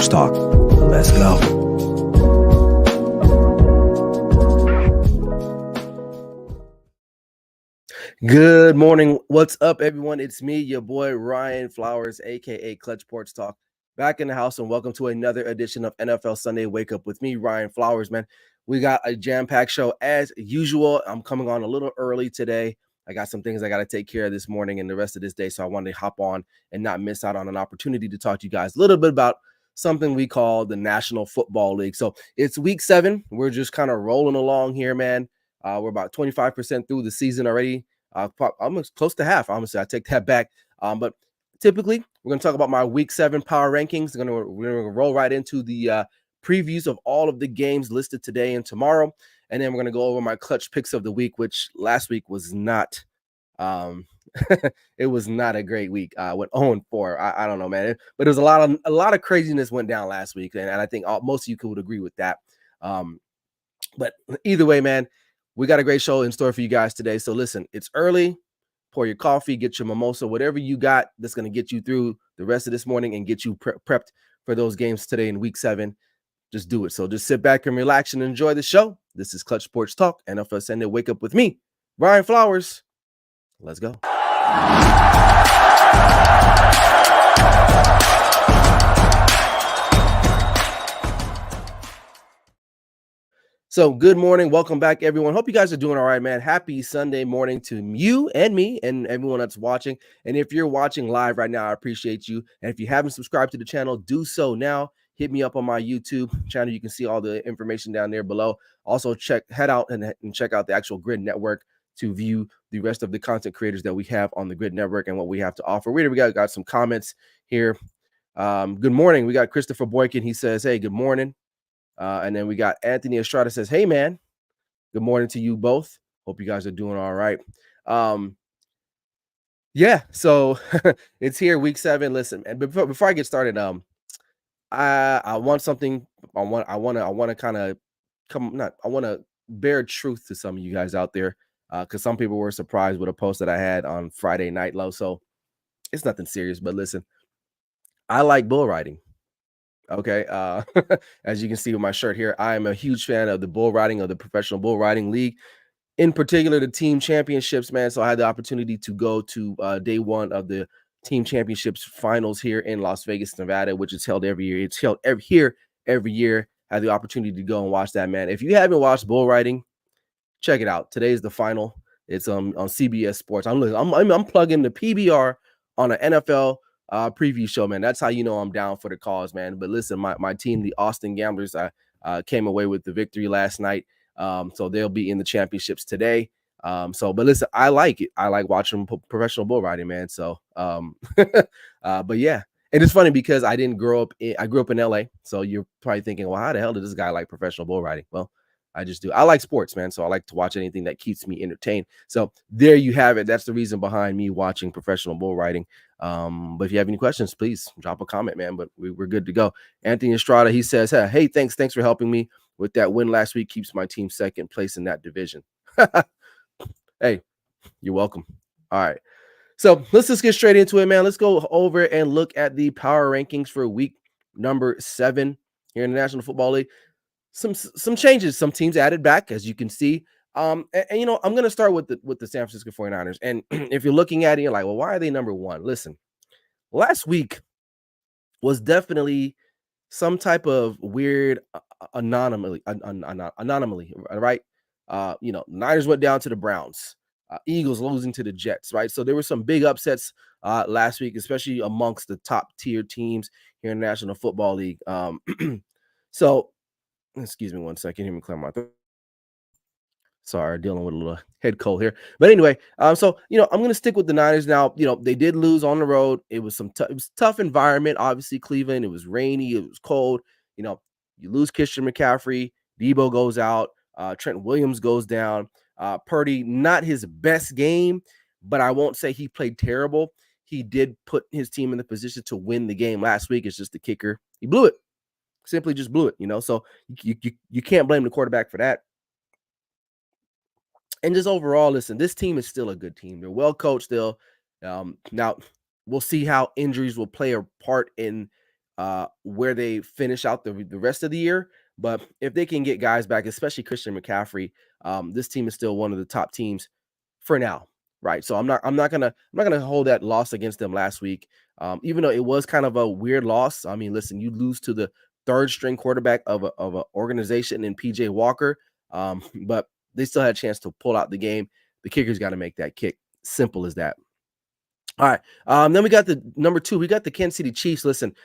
Sports Talk. Let's go. Good morning. What's up, everyone? It's me, your boy Ryan Flowers, aka Clutch Sports Talk, back in the house, and welcome to another edition of NFL Sunday Wake Up with me, Ryan Flowers. Man, we got a jam-packed show as usual. I'm coming on a little early today. I got some things I got to take care of this morning and the rest of this day, so I wanted to hop on and not miss out on an opportunity to talk to you guys a little bit about something we call the National Football League. So it's week 7. We're just kind of rolling along here, man. We're about 25% through the season already. Almost close to half. Honestly, I take that back. But typically, we're going to talk about my Week 7 power rankings. We're going to roll right into the previews of all of the games listed today and tomorrow, and then we're going to go over my clutch picks of the week, which last week was not. It was not a great week. I went 0-4. I don't know, man, but there was a lot of craziness went down last week, and I think most of you would agree with that. But either way, man, we got a great show in store for you guys today. So listen, it's early. Pour your coffee, get your mimosa, whatever you got that's going to get you through the rest of this morning and get you prepped for those games today in week 7. Just do it. So just sit back and relax and enjoy the show. This is Clutch Sports Talk, NFL Sunday Wake Up with me, Ryan Flowers. Let's go. So good morning. Welcome back, everyone. Hope you guys are doing all right, man. Happy Sunday morning to you and me and everyone that's watching. And if you're watching live right now, I appreciate you. And if you haven't subscribed to the channel, do so now. Hit me up on my YouTube channel. You can see all the information down there below. Also, head out and check out the actual Grid Network to view the rest of the content creators that we have on the Grid Network and what we have to offer. We got some comments here. Good morning. We got Christopher Boykin. He says, hey, good morning. And then we got Anthony Estrada says, hey, man, good morning to you both. Hope you guys are doing all right. Yeah, so it's here, week 7. Listen, and before I get started, I want something. I want to kind of I want to bear truth to some of you guys out there, because some people were surprised with a post that I had on Friday night low. So it's nothing serious, but listen, I like bull riding. Okay. As you can see with my shirt here, I am a huge fan of the bull riding, of the Professional Bull Riding League, in particular the team championships, man. So I had the opportunity to go to day 1 of the team championships finals here in Las Vegas, Nevada, which is held every year. It's held every year. I had the opportunity to go and watch that, man. If you haven't watched bull riding, check it out. Today is the final. It's on CBS Sports. I'm plugging the PBR on an NFL preview show, man. That's how you know I'm down for the cause, man. But listen, my team, the Austin Gamblers, came away with the victory last night. So they'll be in the championships today. But listen, I like it. I like watching professional bull riding, man. So, but yeah. And it's funny because I grew up in LA. So you're probably thinking, well, how the hell did this guy like professional bull riding? Well, I just do. I like sports, man. So I like to watch anything that keeps me entertained. So there you have it. That's the reason behind me watching professional bull riding. But if you have any questions, please drop a comment, man. But we're good to go. Anthony Estrada, he says, hey, thanks for helping me with that win last week. Keeps my team second place in that division. Hey, you're welcome. All right. So let's just get straight into it, man. Let's go over and look at the power rankings for week number 7 here in the National Football League. Some changes. Some teams added back, as you can see. And you know, I'm going to start with the San Francisco 49ers. And if you're looking at it, you're like, well, why are they number 1? Listen, last week was definitely some type of weird anomaly, right? You know, Niners went down to the Browns. Eagles losing to the Jets, right? So there were some big upsets last week, especially amongst the top tier teams here in the National Football League. So excuse me one second. Let me clear my throat. Sorry, dealing with a little head cold here. But anyway, so you know, I'm gonna stick with the Niners now. You know, they did lose on the road. It was it was tough environment. Obviously, Cleveland. It was rainy. It was cold. You know, you lose Christian McCaffrey. Debo goes out. Trent Williams goes down. Purdy, not his best game, but I won't say he played terrible. He did put his team in the position to win the game last week. It's just the kicker. He blew it. Simply just blew it, you know. So you can't blame the quarterback for that. And just overall, listen, this team is still a good team. They're well coached still. Now we'll see how injuries will play a part in where they finish out the rest of the year. But if they can get guys back, especially Christian McCaffrey, this team is still one of the top teams for now, right? So I'm not gonna hold that loss against them last week, even though it was kind of a weird loss. I mean, listen, you lose to the third string quarterback of a organization in PJ Walker, but they still had a chance to pull out the game. The kicker's got to make that kick. Simple as that. All right. Then we got the number two. We got the Kansas City Chiefs. Listen,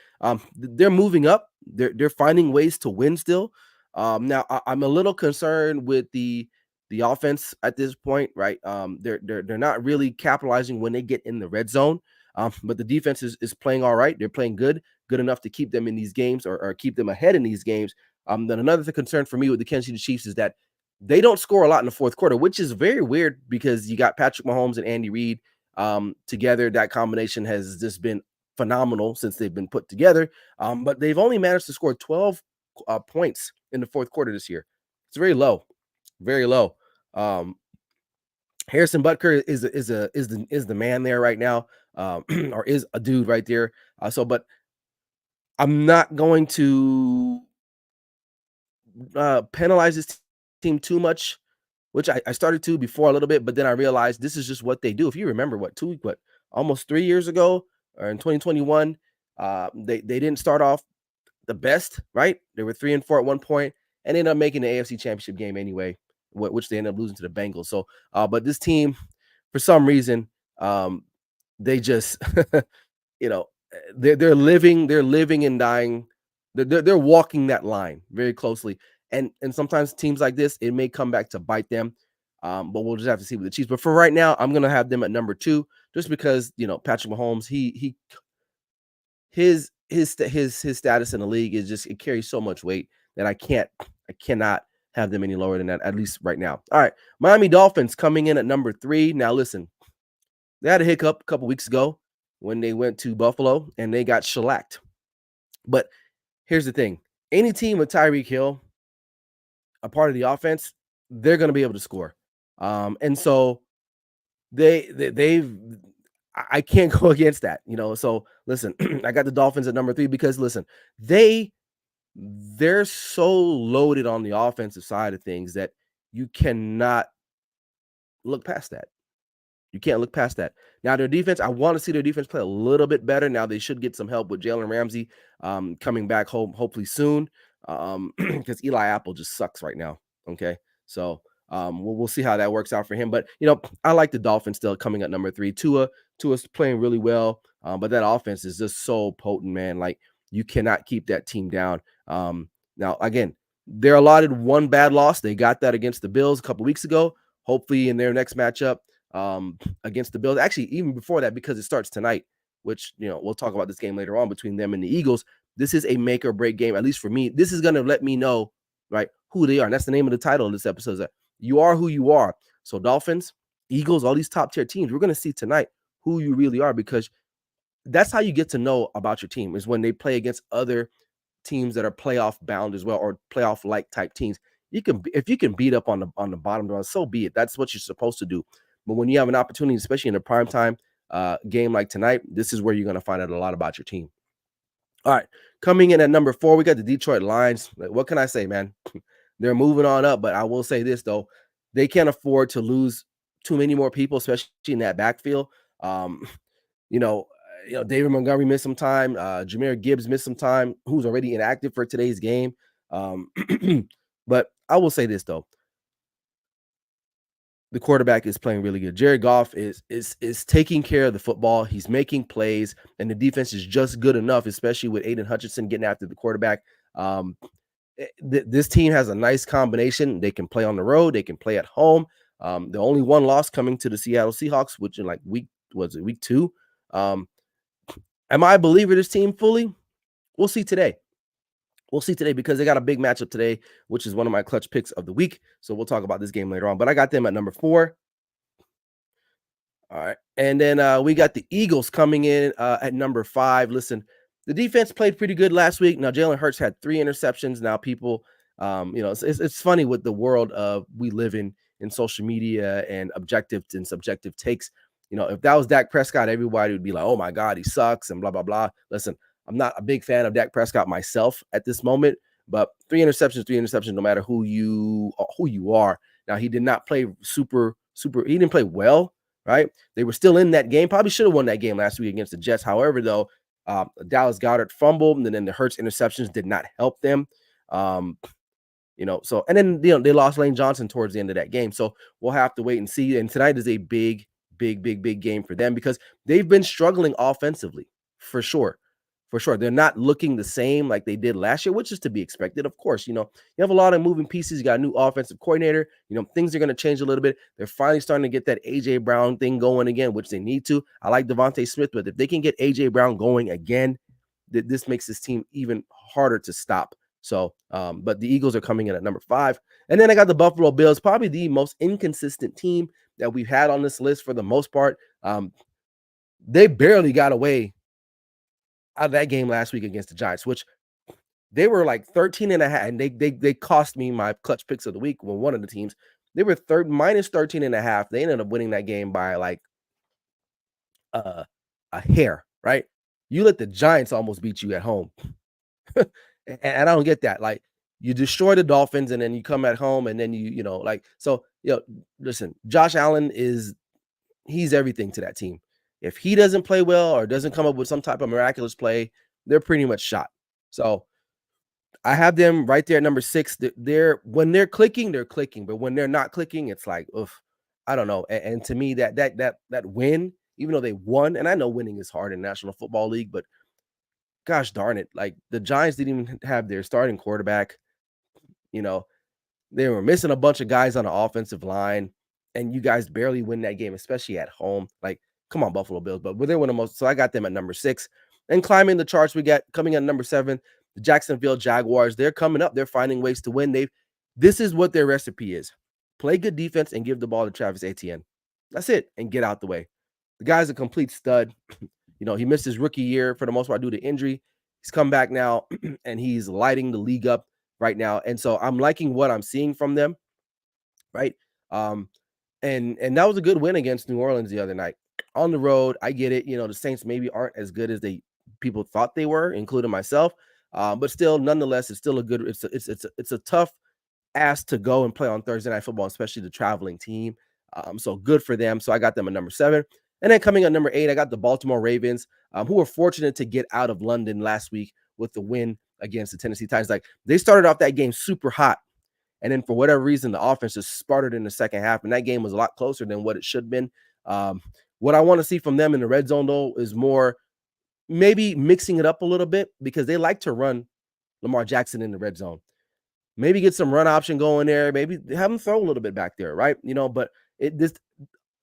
they're moving up. They're finding ways to win still. Now I'm a little concerned with the offense at this point, right? They're not really capitalizing when they get in the red zone. But the defense is playing all right. They're playing good enough to keep them in these games or keep them ahead in these games. Then another concern for me with the Kansas City Chiefs is that they don't score a lot in the fourth quarter, which is very weird because you got Patrick Mahomes and Andy Reid together. That combination has just been phenomenal since they've been put together. But they've only managed to score 12 points in the fourth quarter this year. It's very low. Um, Harrison Butker is the man there right now, or is a dude right there. But I'm not going to penalize this team too much, which I started to before a little bit, but then I realized this is just what they do. If you remember, almost 3 years ago, or in 2021, they didn't start off the best, right? They were 3-4 at one point, and ended up making the AFC Championship game anyway, which they ended up losing to the Bengals. So, but this team, for some reason, um, they just you know, they're living and dying. They're walking that line very closely. And sometimes teams like this, it may come back to bite them. But we'll just have to see with the Chiefs. But for right now, I'm gonna have them at number two, just because Patrick Mahomes, his status in the league is just, it carries so much weight that I cannot have them any lower than that, at least right now. All right, Miami Dolphins coming in at number three. Now listen, they had a hiccup a couple weeks ago when they went to Buffalo and they got shellacked. But here's the thing: any team with Tyreek Hill, a part of the offense, they're going to be able to score. And so they've I can't go against that. So listen, I got the Dolphins at number three because listen, they're so loaded on the offensive side of things that you cannot look past that. You can't look past that. Now, their defense, I want to see their defense play a little bit better. Now, they should get some help with Jalen Ramsey coming back home hopefully soon, because Eli Apple just sucks right now. Okay. So we'll see how that works out for him. But, I like the Dolphins still coming at number three. Tua's playing really well, but that offense is just so potent, man. Like, you cannot keep that team down. Now, again, they're allotted one bad loss. They got that against the Bills a couple weeks ago. Hopefully, in their next matchup, against the Bills. Actually, even before that, because it starts tonight, which we'll talk about this game later on between them and the Eagles. This is a make or break game, at least for me. This is going to let me know, right, who they are. And that's the name of the title of this episode. Is that you are who you are. So Dolphins, Eagles, all these top tier teams, we're going to see tonight who you really are, because that's how you get to know about your team, is when they play against other teams that are playoff bound as well, or playoff like type teams. If you can beat up on the bottom run, so be it. That's what you're supposed to do. But when you have an opportunity, especially in a prime time game like tonight, this is where you're going to find out a lot about your team. All right, coming in at number four, we got the Detroit Lions. Like, what can I say, man? They're moving on up, but I will say this though: they can't afford to lose too many more people, especially in that backfield. Um, you know, David Montgomery missed some time. Jahmyr Gibbs missed some time, who's already inactive for today's game. Um, but I will say this though: the quarterback is playing really good. Jared Goff is taking care of the football. He's making plays, and the defense is just good enough, especially with Aiden Hutchinson getting after the quarterback. Um, this team has a nice combination. They can play on the road. They can play at home. The only one loss coming to the Seattle Seahawks, which in like week two. Um, am I a believer in this team fully? We'll see today. We'll see today, because they got a big matchup today, which is one of my clutch picks of the week. So we'll talk about this game later on. But I got them at number four. All right. And then we got the Eagles coming in at number five. Listen, the defense played pretty good last week. Now, Jalen Hurts had 3 interceptions. Now, people, it's funny with the world of we live in social media and objective and subjective takes. If that was Dak Prescott, everybody would be like, oh my God, he sucks and blah, blah, blah. Listen, I'm not a big fan of Dak Prescott myself at this moment, but three interceptions, no matter who you are. Now he did not play super. He didn't play well, right? They were still in that game. Probably should have won that game last week against the Jets. However, though, Dallas Goddard fumbled, and then the Hurts interceptions did not help them. Um, so and then they lost Lane Johnson towards the end of that game. So we'll have to wait and see. And tonight is a big game for them because they've been struggling offensively for sure. For sure. They're not looking the same like they did last year, which is to be expected. Of course, you have a lot of moving pieces. You got a new offensive coordinator. Things are going to change a little bit. They're finally starting to get that AJ Brown thing going again, which they need to. I like Devontae Smith, but if they can get AJ Brown going again, this makes this team even harder to stop. So, but the Eagles are coming in at number 5. And then I got the Buffalo Bills, probably the most inconsistent team that we've had on this list for the most part. They barely got away out of that game last week against the Giants, which they were like 13 and a half, and they cost me my clutch picks of the week when one of the teams. They were minus 13 and a half. They ended up winning that game by like a hair, right? You let the Giants almost beat you at home. And I don't get that. Like, you destroy the Dolphins and then you come at home and then listen, Josh Allen he's everything to that team. If he doesn't play well or doesn't come up with some type of miraculous play, they're pretty much shot. So I have them right there at number 6. They're when they're clicking, but when they're not clicking, it's like, oof, I don't know. And to me, that win, even though they won, and I know winning is hard in National Football League, but gosh darn it, like the Giants didn't even have their starting quarterback. You know, they were missing a bunch of guys on the offensive line, and you guys barely win that game, especially at home. Like, come on, Buffalo Bills. But they're one of the most. So I got them at number 6. And climbing the charts, we got coming at number 7, the Jacksonville Jaguars. They're coming up. They're finding ways to win. This is what their recipe is: play good defense and give the ball to Travis Etienne. That's it, and get out the way. The guy's a complete stud. He missed his rookie year for the most part due to injury. He's come back now, and he's lighting the league up right now. And so I'm liking what I'm seeing from them, right? And that was a good win against New Orleans the other night. On the road, I get it. The Saints maybe aren't as good as people thought they were, including myself. But still, nonetheless, it's still a good. It's a tough ask to go and play on Thursday Night Football, especially the traveling team. So good for them. So I got them at number 7. And then coming at number 8, I got the Baltimore Ravens, who were fortunate to get out of London last week with the win against the Tennessee Titans. Like, they started off that game super hot, and then for whatever reason, the offense just sputtered in the second half, and that game was a lot closer than what it should have been. What I want to see from them in the red zone, though, is more maybe mixing it up a little bit, because they like to run Lamar Jackson in the red zone. Maybe get some run option going there. Maybe have him throw a little bit back there, right? But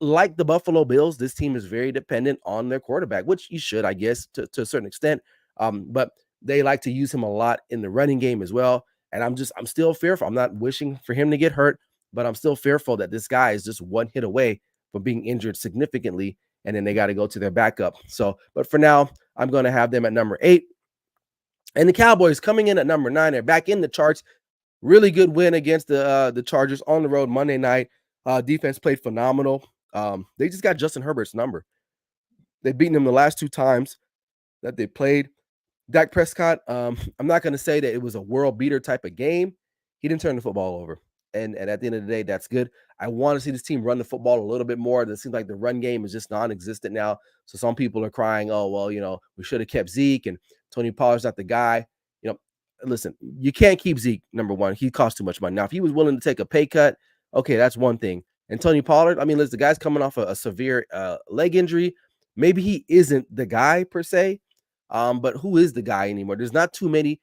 like the Buffalo Bills, this team is very dependent on their quarterback, which you should, I guess, to a certain extent. But they like to use him a lot in the running game as well. And I'm still fearful. I'm not wishing for him to get hurt, but I'm still fearful that this guy is just one hit away from being injured significantly, and then they got to go to their backup. So, but for now, I'm going to have them at number 8. And the Cowboys coming in at number 9. They're back in the charts. Really good win against the Chargers on the road Monday night. Defense played phenomenal. They just got Justin Herbert's number. They've beaten him the last 2 times that they played. Dak Prescott, I'm not going to say that it was a world beater type of game. He didn't turn the football over. And at the end of the day, that's good. I want to see this team run the football a little bit more. It seems like the run game is just non-existent now. So some people are crying, oh, well, we should have kept Zeke, and Tony Pollard's not the guy. Listen, you can't keep Zeke, number 1. He costs too much money. Now, if he was willing to take a pay cut, okay, that's one thing. And Tony Pollard, I mean, listen, the guy's coming off a severe leg injury. Maybe he isn't the guy per se, but who is the guy anymore? There's not too many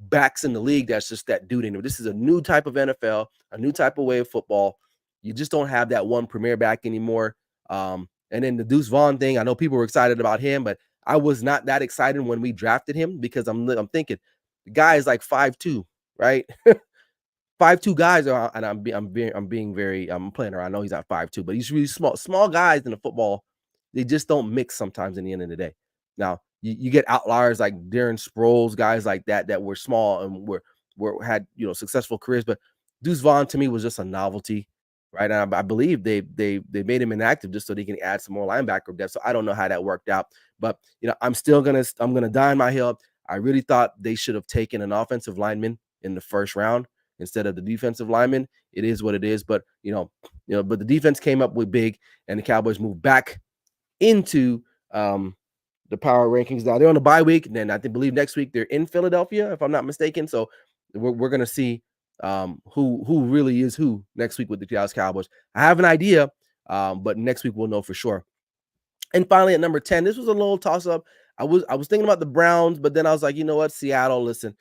backs in the league that's just that dude anymore. This is a new type of NFL, a new type of way of football. You just don't have that one premier back anymore. And then the Deuce Vaughn thing, I know people were excited about him, but I was not that excited when we drafted him, because I'm thinking the guy is like 5'2", right? 5'2" guys are, and I'm playing around. I know he's not 5'2", but he's really small. Small guys in the football, they just don't mix sometimes in the end of the day. Now, you get outliers like Darren Sproles, guys like that were small and had successful careers, but Deuce Vaughn to me was just a novelty. right? And I believe they made him inactive just so they can add some more linebacker depth. So I don't know how that worked out, but I'm gonna die on my hill. I really thought they should have taken an offensive lineman in the first round instead of the defensive lineman. It is what it is, but but the defense came up with big, and the Cowboys moved back into the power rankings. Now they're on a bye week, and then believe next week they're in Philadelphia, if I'm not mistaken. So we're gonna see who really is who next week with the Dallas Cowboys. I have an idea, but next week we'll know for sure. And finally, at number 10, this was a little toss up. I was thinking about the Browns, but then I was like, you know what, Seattle, listen,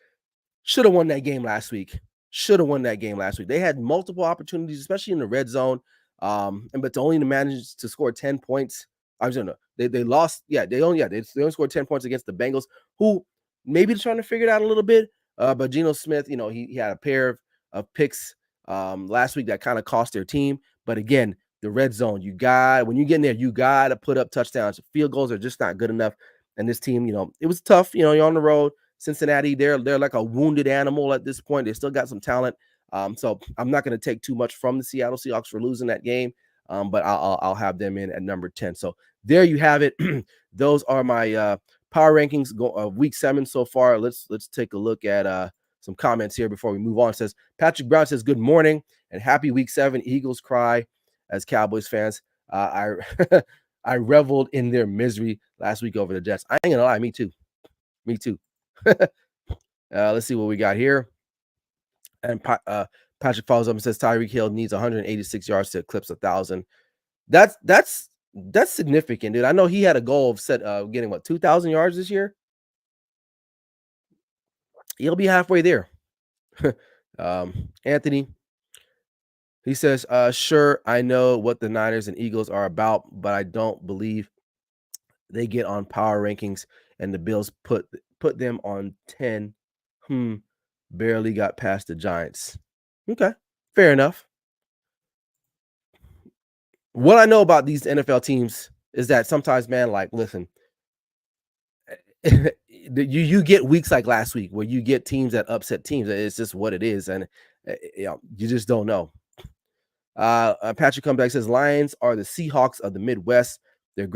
should have won that game last week. Should have won that game last week. They had multiple opportunities, especially in the red zone. And but to only manage to score 10 points. I was no, they lost. Yeah, they only scored 10 points against the Bengals, who maybe trying to figure it out a little bit. But Geno Smith, he had a pair of picks last week that kind of cost their team. But again, the red zone, when you get in there, you gotta put up touchdowns. Field goals are just not good enough. And this team, it was tough. You're on the road. Cincinnati, they're like a wounded animal at this point. They still got some talent. So I'm not going to take too much from the Seattle Seahawks for losing that game. But I'll have them in at number 10. So there you have it. Those are my power rankings week 7 so far. Let's take a look at some comments here before we move on. It says Patrick Brown says good morning and happy week 7. Eagles cry as Cowboys fans. I I reveled in their misery last week over the Jets. I ain't gonna lie, me too. Me too. Let's see what we got here. And Patrick follows up and says Tyreek Hill needs 186 yards to eclipse 1,000. That's significant, dude. I know he had a goal of getting 2,000 yards this year. He'll be halfway there. Anthony, he says, sure, I know what the Niners and Eagles are about, but I don't believe they get on power rankings, and the Bills put them on 10. Barely got past the Giants. Okay, fair enough. What I know about these NFL teams is that sometimes, man, like, listen, you get weeks like last week where you get teams that upset teams. It's just what it is, and you just don't know. Patrick Comeback says Lions are the Seahawks of the Midwest. Their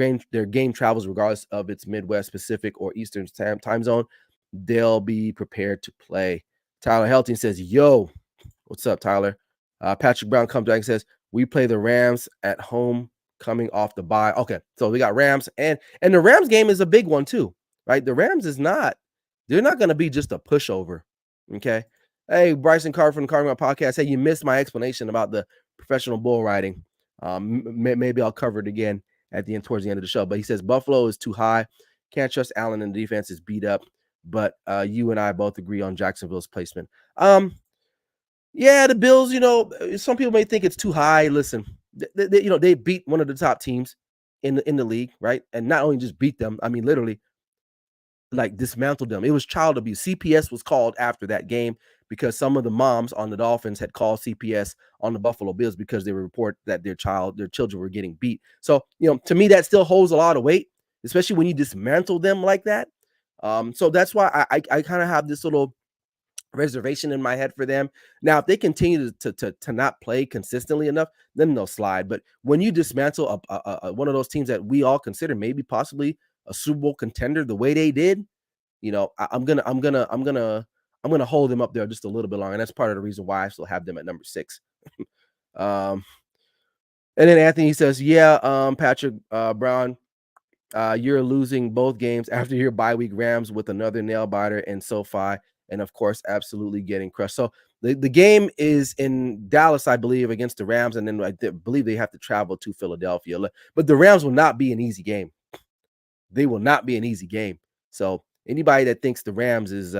game travels regardless of its Midwest, Pacific, or Eastern time zone. They'll be prepared to play. Tyler Helting says, yo, what's up, Tyler? Patrick Brown comes back and says, we play the Rams at home coming off the bye. Okay, so we got Rams, and the Rams game is a big one too, right? The Rams they're not going to be just a pushover, okay? Hey, Bryson Carter from the Carving Out Podcast. Hey, you missed my explanation about the professional bull riding. Maybe I'll cover it again towards the end of the show. But he says Buffalo is too high. Can't trust Allen, and the defense is beat up. But you and I both agree on Jacksonville's placement. Yeah, the Bills, some people may think it's too high. Listen, they beat one of the top teams in the league, right? And not only just beat them, I mean, literally, like, dismantled them. It was child abuse. CPS was called after that game because some of the moms on the Dolphins had called CPS on the Buffalo Bills because they report that their children were getting beat. So, to me, that still holds a lot of weight, especially when you dismantle them like that. So that's why I kind of have this little reservation in my head for them. Now, if they continue to not play consistently enough, then they'll slide. But when you dismantle one of those teams that we all consider maybe possibly a Super Bowl contender the way they did, I'm gonna hold them up there just a little bit longer, and that's part of the reason why I still have them at number 6. And then Anthony says, "Yeah, Patrick Brown, you're losing both games after your bye week Rams with another nail biter in SoFi, and of course, absolutely getting crushed." So the game is in Dallas, I believe, against the Rams, and then I believe they have to travel to Philadelphia. But the Rams will not be an easy game. They will not be an easy game. So anybody that thinks the Rams is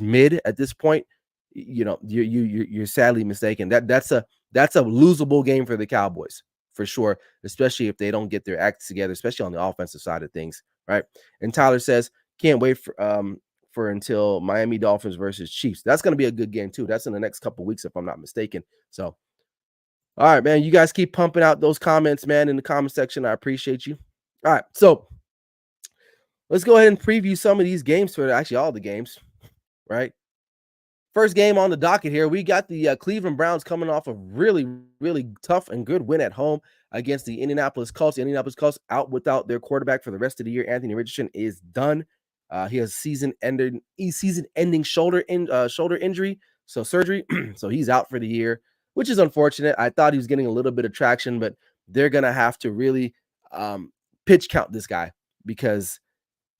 mid at this point, you're sadly mistaken. That's a losable game for the Cowboys for sure, especially if they don't get their acts together, especially on the offensive side of things, right? And Tyler says, can't wait for until Miami Dolphins versus Chiefs. That's going to be a good game too. That's in the next couple of weeks, if I'm not mistaken. So, all right, man, you guys keep pumping out those comments, man, in the comment section. I appreciate you. All right, so let's go ahead and preview some of these games for actually all the games, right? First game on the docket here, we got the Cleveland Browns coming off a really, really tough and good win at home against the Indianapolis Colts. The Indianapolis Colts out without their quarterback for the rest of the year. Anthony Richardson is done. He has season-ending shoulder injury, so surgery. So he's out for the year, which is unfortunate. I thought he was getting a little bit of traction, but they're gonna have to really pitch count this guy because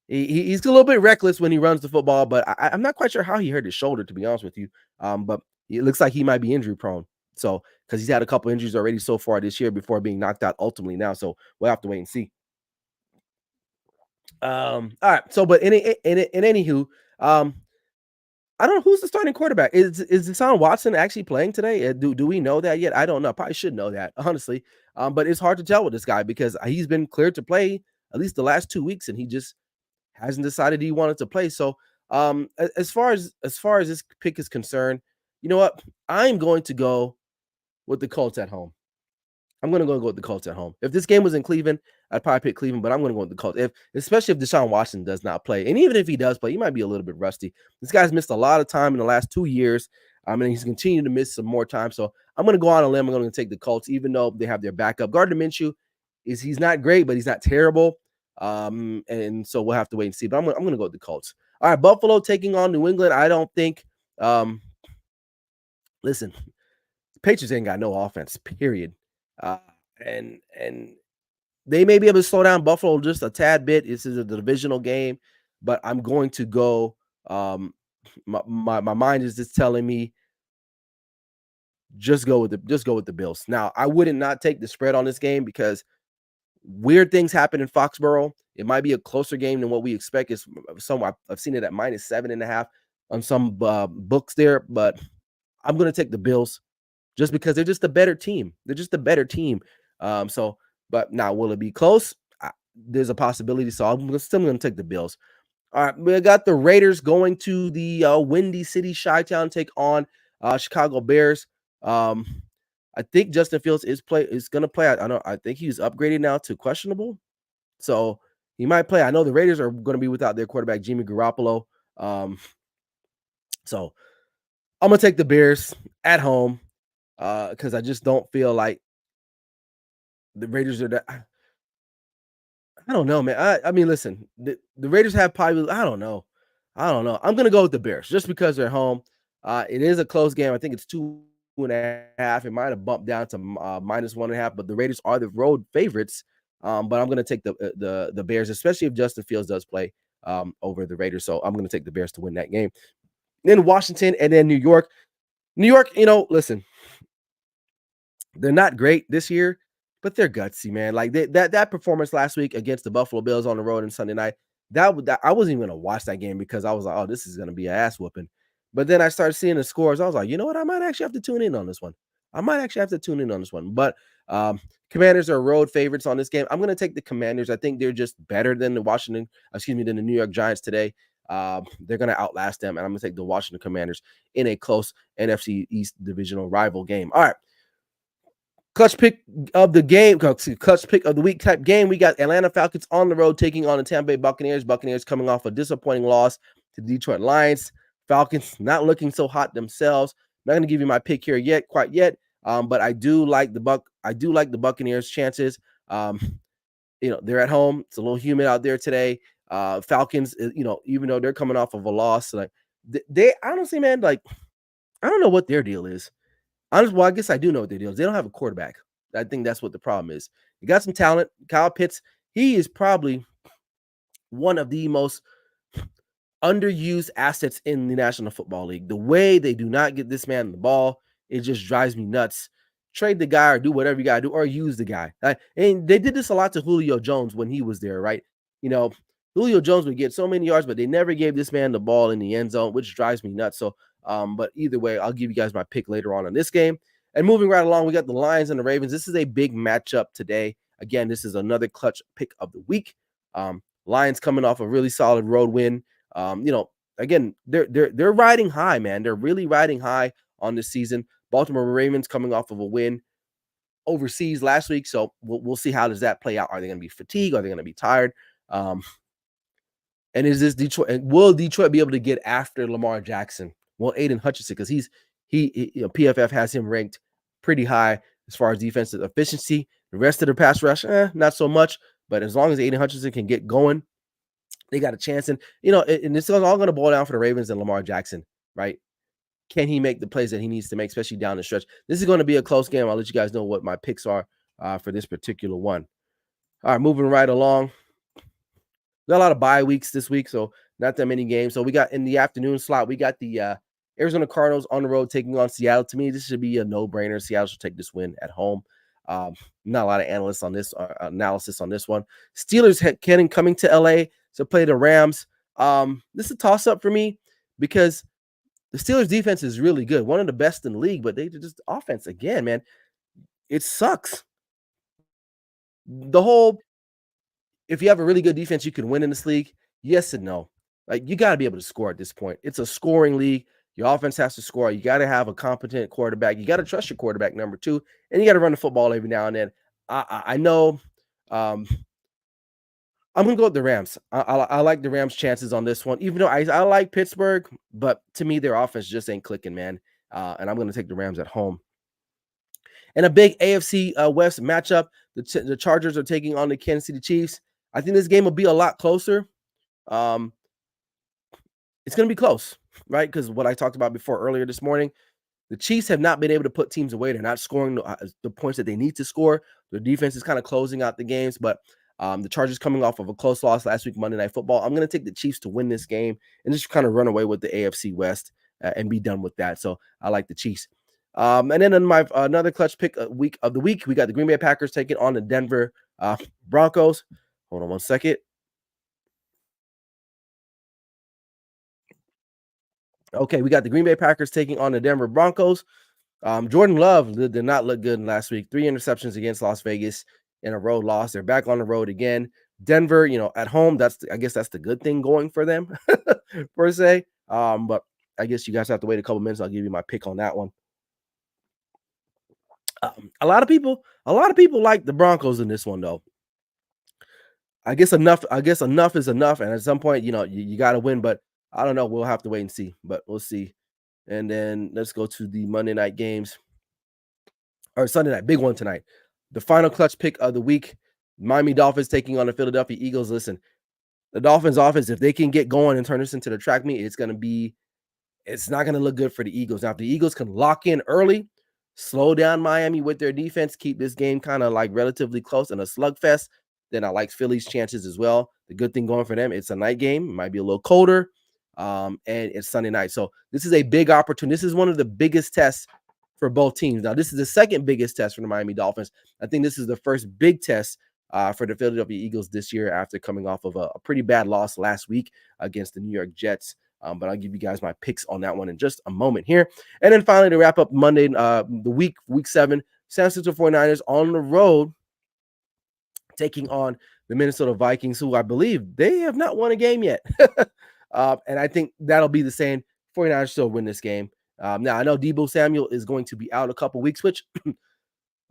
he's a little bit reckless when he runs the football, but I'm not quite sure how he hurt his shoulder, to be honest with you. But it looks like he might be injury prone. So, because he's had a couple injuries already so far this year before being knocked out ultimately now. So we'll have to wait and see. All right. So, but in anywho, um, I don't know who's the starting quarterback. Is Deshaun Watson actually playing today? Do we know that yet? I don't know. Probably should know that, honestly. But it's hard to tell with this guy because he's been cleared to play at least the last 2 weeks, and he just hasn't decided he wanted to play. So, as far as this pick is concerned, you know what? I'm going to go with the Colts at home. I'm gonna go with the Colts at home. If this game was in Cleveland, I'd probably pick Cleveland, but I'm gonna go with the Colts. Especially if Deshaun Watson does not play, and even if he does play, he might be a little bit rusty. This guy's missed a lot of time in the last 2 years. And he's continued to miss some more time. So I'm gonna go on a limb. I'm gonna take the Colts, even though they have their backup. Gardner Minshew he's not great, but he's not terrible. And so we'll have to wait and see. But I'm gonna go with the Colts. All right, Buffalo taking on New England. I don't think. Listen, Patriots ain't got no offense, period. Uh, and they may be able to slow down Buffalo just a tad bit. This is a divisional game, but I'm going to go. My mind is just telling me just go with the Bills. Now, I wouldn't not take the spread on this game because weird things happen in Foxborough. It might be a closer game than what we expect. It's some I've seen it at -7.5 on some books there, but I'm going to take the Bills just because they're just a better team. They're just a better team. But now will it be close? There's a possibility. So I'm still going to take the Bills. All right, we got the Raiders going to the Windy City Chi-Town take on Chicago Bears. Um, I think Justin Fields is going to play. I think he's upgraded now to questionable, so he might play. I know the Raiders are going to be without their quarterback Jimmy Garoppolo. So I'm gonna take the Bears at home because I just don't feel like the Raiders are that. I don't know, man. I mean, listen, the Raiders have probably. I don't know. I don't know. I'm gonna go with the Bears just because they're home. It is a close game. I think it's 2.5. It might have bumped down to -1.5, but the Raiders are the road favorites. But I'm gonna take the Bears, especially if Justin Fields does play over the Raiders. So I'm gonna take the Bears to win that game. Then Washington and then New York. New York, listen, they're not great this year, but they're gutsy, man. Like that performance last week against the Buffalo Bills on the road on Sunday night, that I wasn't even gonna watch that game because I was like, oh, this is gonna be an ass whooping. But then I started seeing the scores. I was like, you know what? I might actually have to tune in on this one. I might actually have to tune in on this one. But Commanders are road favorites on this game. I'm gonna take the Commanders. I think they're just better than than the New York Giants today. They're gonna outlast them, and I'm gonna take the Washington Commanders in a close NFC East divisional rival game. All right. Clutch pick of the game, clutch pick of the week type game. We got Atlanta Falcons on the road taking on the Tampa Bay Buccaneers. Buccaneers coming off a disappointing loss to the Detroit Lions. Falcons not looking so hot themselves. Not going to give you my pick here quite yet. But I do like the Buccaneers' chances. They're at home. It's a little humid out there today. Falcons, even though they're coming off of a loss, like they honestly, man, like I don't know what their deal is. Honestly, well, I guess I do know what their deal is. They don't have a quarterback. I think that's what the problem is. You got some talent. Kyle Pitts, he is probably one of the most underused assets in the National Football League. The way they do not get this man the ball, it just drives me nuts. Trade the guy or do whatever you got to do or use the guy. And they did this a lot to Julio Jones when he was there, right? Julio Jones would get so many yards, but they never gave this man the ball in the end zone, which drives me nuts. So, but either way, I'll give you guys my pick later on in this game. And moving right along, we got the Lions and the Ravens. This is a big matchup today. Again, this is another clutch pick of the week. Lions coming off a really solid road win. Again, they're riding high, man. They're really riding high on this season. Baltimore Ravens coming off of a win overseas last week. So we'll see how does that play out. Are they going to be fatigued? Are they going to be tired? And is this Detroit? And will Detroit be able to get after Lamar Jackson Well, Aiden Hutchinson, because PFF has him ranked pretty high as far as defensive efficiency. The rest of the pass rush, not so much. But as long as Aiden Hutchinson can get going, they got a chance. And and it's all going to boil down for the Ravens and Lamar Jackson, right? Can he make the plays that he needs to make, especially down the stretch? This is going to be a close game. I'll let you guys know what my picks are for this particular one. All right, moving right along. Got a lot of bye weeks this week, so not that many games. So we got in the afternoon slot, we got the Arizona Cardinals on the road taking on Seattle. To me, this should be a no-brainer. Seattle should take this win at home. Not a lot of analysts on this analysis on this one. Steelers coming to LA to play the Rams. This is a toss-up for me because the Steelers defense is really good, one of the best in the league, but they just offense again, man. It sucks. The whole if you have a really good defense, you can win in this league. Yes and no. Like you got to be able to score at this point. It's a scoring league. Your offense has to score. You got to have a competent quarterback. You got to trust your quarterback, number two, and you got to run the football every now and then. I know. I'm gonna go with the Rams. I like the Rams' chances on this one, even though I like Pittsburgh, but to me their offense just ain't clicking, man. And I'm gonna take the Rams at home. And a big AFC West matchup. The Chargers are taking on the Kansas City Chiefs. I think this game will be a lot closer. Um, it's going to be close, right? Because what I talked about before earlier this morning, the Chiefs have not been able to put teams away. They're not scoring the points that they need to score. Their defense is kind of closing out the games, but the Chargers coming off of a close loss last week, Monday Night Football. I'm going to take the Chiefs to win this game and just kind of run away with the AFC West and be done with that. So I like the Chiefs. And then in my another clutch pick week of the week, we got the Green Bay Packers taking on the Denver Broncos. Hold on one second. Okay, we got the Green Bay Packers taking on the Denver Broncos. Jordan Love did not look good last week. 3 interceptions against Las Vegas in a road loss. They're back on the road again. Denver, at home, I guess that's the good thing going for them, per se. But I guess you guys have to wait a couple minutes. I'll give you my pick on that one. A lot of people like the Broncos in this one, though. I guess enough is enough, and at some point, you got to win. But I don't know. We'll have to wait and see. But we'll see. And then let's go to the Monday night games or Sunday night, big one tonight. The final clutch pick of the week: Miami Dolphins taking on the Philadelphia Eagles. Listen, the Dolphins' offense, if they can get going and turn this into the track meet, it's not going to look good for the Eagles. Now, if the Eagles can lock in early, slow down Miami with their defense, keep this game kind of like relatively close and a slugfest, then I like Philly's chances as well. The good thing going for them, it's a night game. It might be a little colder, and it's Sunday night. So this is a big opportunity. This is one of the biggest tests for both teams. Now, this is the second biggest test for the Miami Dolphins. I think this is the first big test for the Philadelphia Eagles this year after coming off of a pretty bad loss last week against the New York Jets. But I'll give you guys my picks on that one in just a moment here. And then finally, to wrap up Monday, the week 7, San Francisco 49ers on the road taking on the Minnesota Vikings, who I believe they have not won a game yet. And I think that'll be the same. 49ers still win this game. Now, I know Deebo Samuel is going to be out a couple weeks, which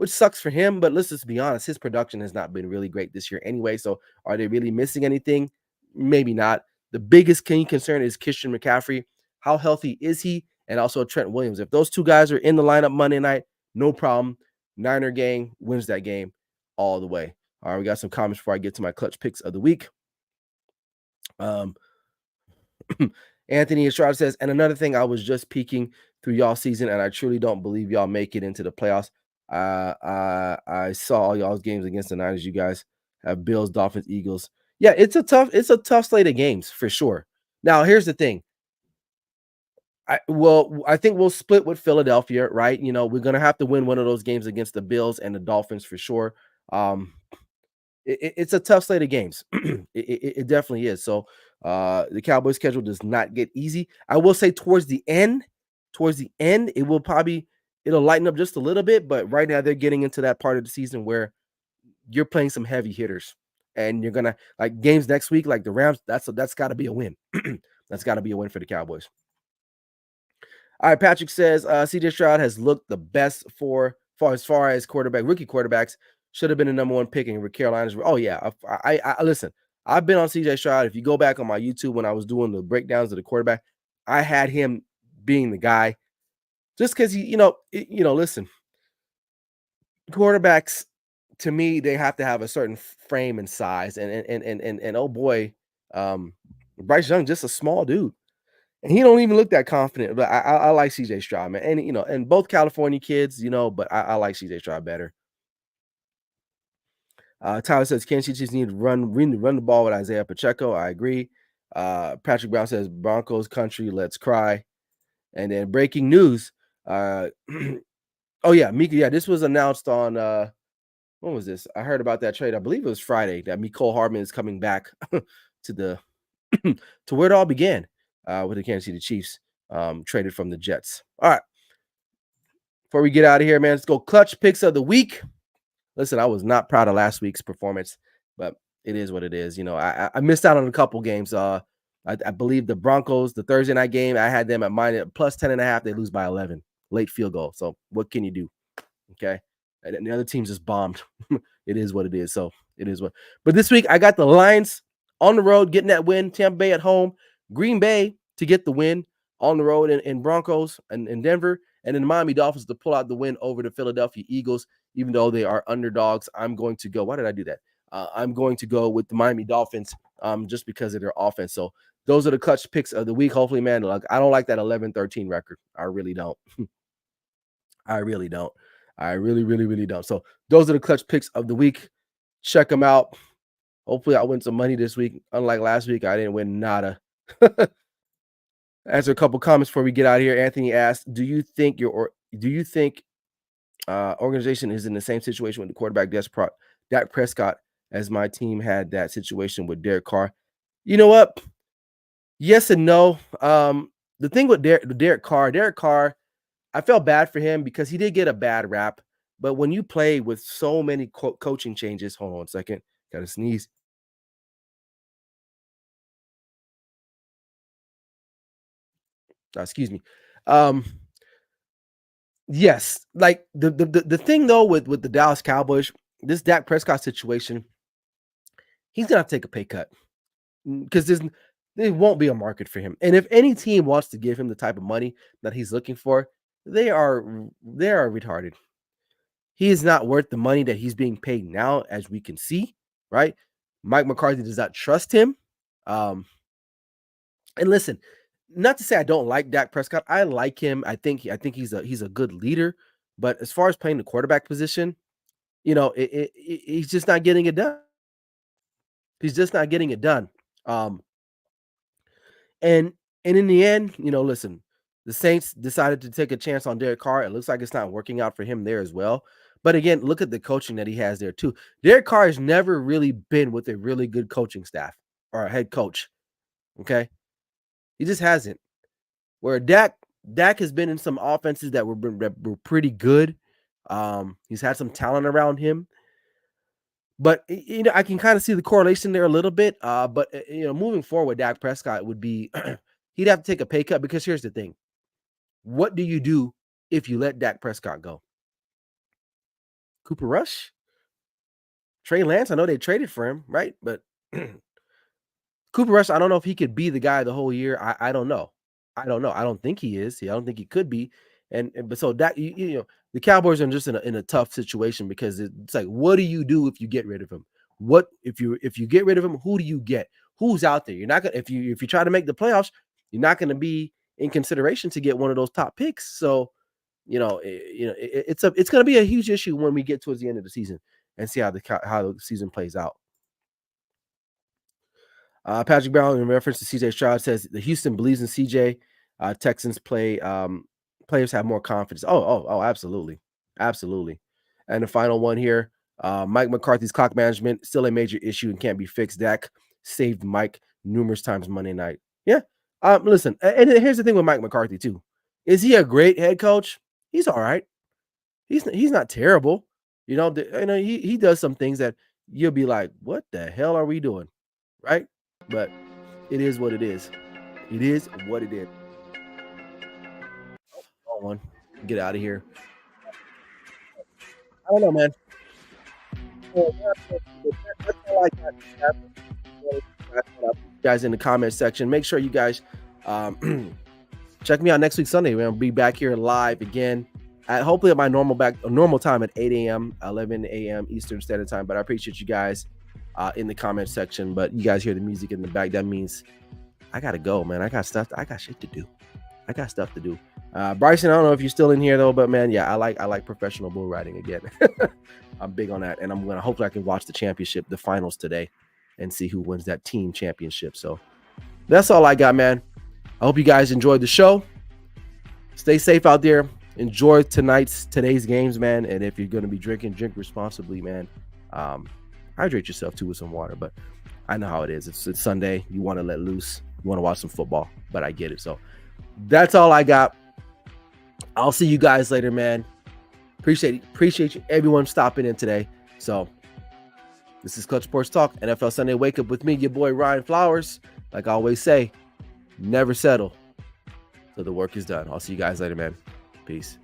sucks for him. But let's just be honest, his production has not been really great this year anyway. So are they really missing anything? Maybe not. The biggest key concern is Christian McCaffrey. How healthy is he? And also Trent Williams. If those two guys are in the lineup Monday night, no problem. Niner gang wins that game all the way. All right, we got some comments before I get to my clutch picks of the week. Anthony Estrada says, and another thing, I was just peeking through y'all season, and I truly don't believe y'all make it into the playoffs. I saw all y'all's games against the Niners. You guys have Bills, Dolphins, Eagles. Yeah, it's a tough slate of games for sure. Now, here's the thing. I think we'll split with Philadelphia, right? We're gonna have to win one of those games against the Bills and the Dolphins for sure. It's a tough slate of games. It definitely is. So the Cowboys schedule does not get easy. I will say towards the end, it'll lighten up just a little bit, but right now they're getting into that part of the season where you're playing some heavy hitters and you're gonna like games next week, like the Rams. That's got to be a win. That's got to be a win for the Cowboys. All right, Patrick says CJ Stroud has looked the best as far as rookie quarterbacks. Should have been the number 1 pick in Carolina's. Oh yeah, I listen. I've been on CJ Stroud. If you go back on my YouTube when I was doing the breakdowns of the quarterback, I had him being the guy just because listen, quarterbacks to me they have to have a certain frame and size, and oh boy, um, Bryce Young just a small dude. And he don't even look that confident, but I like CJ Stroud, man, and both California kids, but I like CJ Stroud better. Tyler says Kansas City Chiefs need to run the ball with Isaiah Pacheco. I agree. Patrick Brown says Broncos country, let's cry. And then breaking news. Oh yeah, Mika. Yeah, this was announced on when was this? I heard about that trade. I believe it was Friday that Mecole Hardman is coming back to the to where it all began with the Kansas City Chiefs traded from the Jets. All right, before we get out of here, man, let's go clutch picks of the week. Listen, I was not proud of last week's performance, but it is what it is. I missed out on a couple games. I believe the Broncos, the Thursday night game, I had them at minus plus 10.5. They lose by 11, late field goal. So what can you do? Okay. And the other teams just bombed. It is what it is. So it is what. But this week I got the Lions on the road getting that win. Tampa Bay at home, Green Bay to get the win on the road, in Broncos and in Denver, and then the Miami Dolphins to pull out the win over the Philadelphia Eagles, even though they are underdogs. I'm going to go. Why did I do that? I'm going to go with the Miami Dolphins just because of their offense. So those are the clutch picks of the week. Hopefully, man, I don't like that 11-13 record. I really don't. I really don't. I really, really, really don't. So those are the clutch picks of the week. Check them out. Hopefully, I win some money this week. Unlike last week, I didn't win nada. Answer a couple comments before we get out of here. Anthony asked, "Do you think organization is in the same situation with the quarterback Dak Prescott as my team had that situation with Derek Carr?" You know what? Yes and no. The thing with Derek Carr, I felt bad for him because he did get a bad rap. But when you play with so many coaching changes, hold on a second, gotta sneeze. Excuse me. Um, yes, like the thing though with the Dallas Cowboys, this Dak Prescott situation, he's gonna have to take a pay cut because there won't be a market for him. And if any team wants to give him the type of money that he's looking for, they are retarded. He is not worth the money that he's being paid now, as we can see, right? Mike McCarthy does not trust him. Um, and listen, not to say I don't like Dak Prescott. I like him. I think he's a good leader. But as far as playing the quarterback position, he's just not getting it done. He's just not getting it done. Um, and in the end, listen, the Saints decided to take a chance on Derek Carr. It looks like it's not working out for him there as well. But again, look at the coaching that he has there too. Derek Carr has never really been with a really good coaching staff or a head coach. Okay, he just hasn't. Where Dak has been in some offenses that were pretty good. He's had some talent around him, but I can kind of see the correlation there a little bit. But moving forward, Dak Prescott would be he'd have to take a pay cut because here's the thing: what do you do if you let Dak Prescott go? Cooper Rush, Trey Lance. I know they traded for him, right? But Cooper Rush, I don't know if he could be the guy the whole year. I don't know. I don't know. I don't think he is. I don't think he could be. But so that the Cowboys are just in a tough situation because it's like, what do you do if you get rid of him? What if you get rid of him? Who do you get? Who's out there? You're not gonna if you try to make the playoffs, you're not gonna be in consideration to get one of those top picks. So it's gonna be a huge issue when we get towards the end of the season and see how the season plays out. Patrick Brown, in reference to CJ Stroud, says the Houston believes in CJ. Texans players have more confidence. Oh, absolutely, absolutely. And the final one here: Mike McCarthy's clock management still a major issue and can't be fixed. Dak saved Mike numerous times Monday night. Yeah. Listen, and here's the thing with Mike McCarthy too: is he a great head coach? He's all right. He's not terrible. He does some things that you'll be like, what the hell are we doing? Right? But it is what it is. It is what it is. One, get out of here. I don't know, man. That's all I got. Guys in the comment section. Make sure you guys check me out next week Sunday. We're gonna be back here live again at hopefully at my normal time at 8 a.m., 11 a.m. Eastern Standard Time. But I appreciate you guys in the comment section. But you guys hear the music in the back. That means I gotta go, man. I got shit to do. I got stuff to do. Bryson, I don't know if you're still in here though, but man, yeah, I like professional bull riding again. I'm big on that, and I'm gonna hopefully I can watch the championship, the finals today, and see who wins that team championship. So that's all I got, man. I hope you guys enjoyed the show. Stay safe out there. Enjoy today's games, man. And if you're gonna be drinking, drink responsibly, man. Hydrate yourself too with some water. But I know how it is. It's Sunday. You want to let loose. You want to watch some football. But I get it. So that's all I got. I'll see you guys later, man. Appreciate you, everyone stopping in today. So this is Clutch Sports Talk, NFL Sunday Wake Up with me, your boy Ryan Flowers. Like I always say, never settle till the work is done. I'll see you guys later, man. Peace.